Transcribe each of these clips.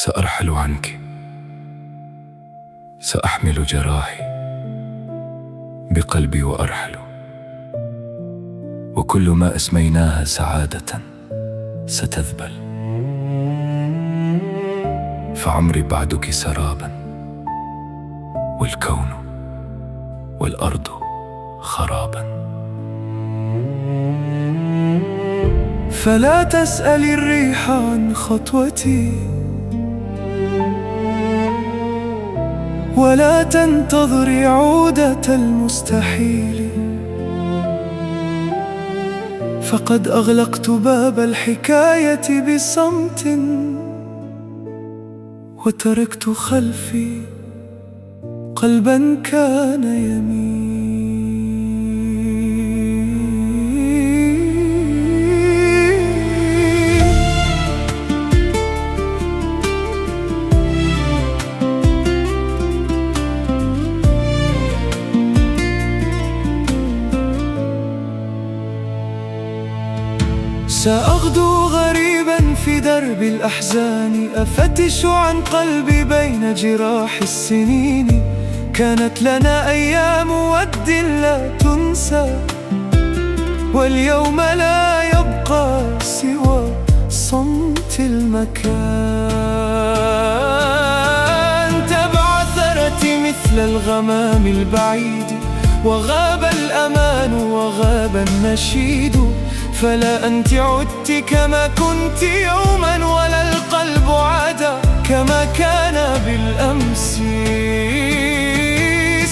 سأرحل عنك، سأحمل جراحي بقلبي وأرحل، وكل ما أسميناها سعادة ستذبل، فعمري بعدك سرابا، والكون والأرض خرابا. فلا تسألي الريح عن خطوتي، ولا تنتظري عودة المستحيل، فقد أغلقت باب الحكاية بصمت، وتركت خلفي قلبا كان يميل. سأغدو غريبا في درب الأحزان، أفتش عن قلبي بين جراح السنين. كانت لنا أيام ود لا تنسى، واليوم لا يبقى سوى صمت المكان. تبعثرت مثل الغمام البعيد، وغاب الأمان وغاب النشيد. فلا أنت عدت كما كنت يوما، ولا القلب عاد كما كان بالأمس.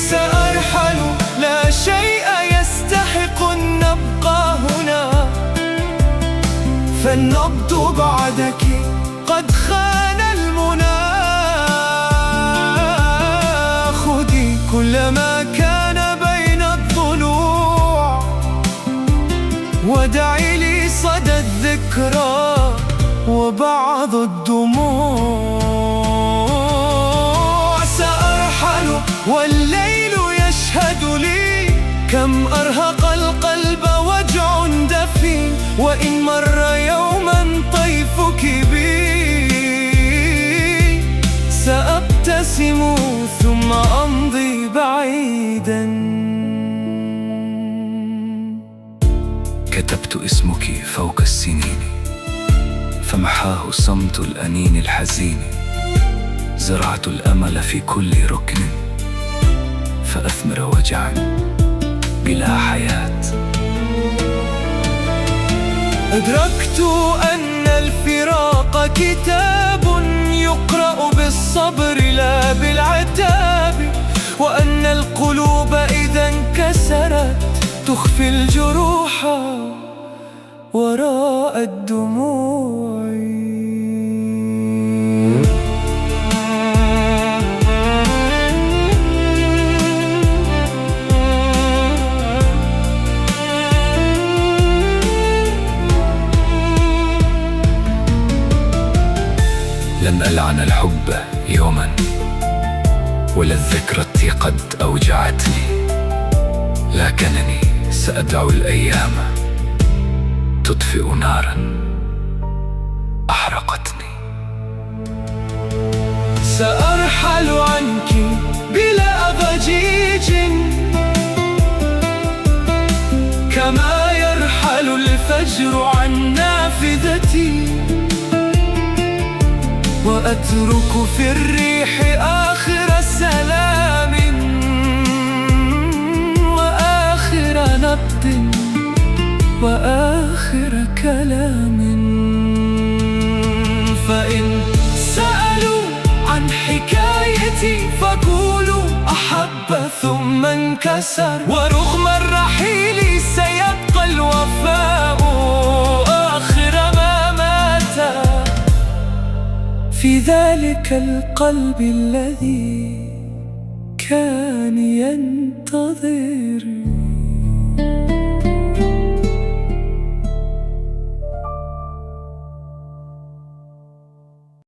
سأرحل، لا شيء يستحق أن نبقى هنا، فالنبض بعدك قد خان المنى. خذي كل ما كان بين الضلوع، ودعي لي صدى الذكرى وبعض الدموع. سأرحل والليل يشهد لي، كم أرهق القلب وجع دفين. وإن مر يوما طيفك بي، سأبتسم ثم أمضي بعيدا. كتبت اسمك فوق السنين، فمحاه صمت الأنين الحزين. زرعت الأمل في كل ركن، فأثمر وجعا بلا حياة. أدركت أن الفراق كتاب يقرأ بالصبر لا بالعتاب، وأن القلوب إذا انكسرت تخفي الجروح وراء الدموع. لن ألعن الحب يوما، ولا الذكرى التي قد أوجعتني، لكنني سأدعو الأيام تطفئ نارا أحرقتني. سأرحل عنك بلا ضجيج، كما يرحل الفجر عن نافذتي، وأترك في الريح آخر سلام، وآخر نبض، وآخر كلام. فإن سألوا عن حكايتي فقولوا أحب ثم انكسر، ورغم الرحيل سيبقى الوفاء آخر ما مات، في ذلك القلب الذي كان ينتظر.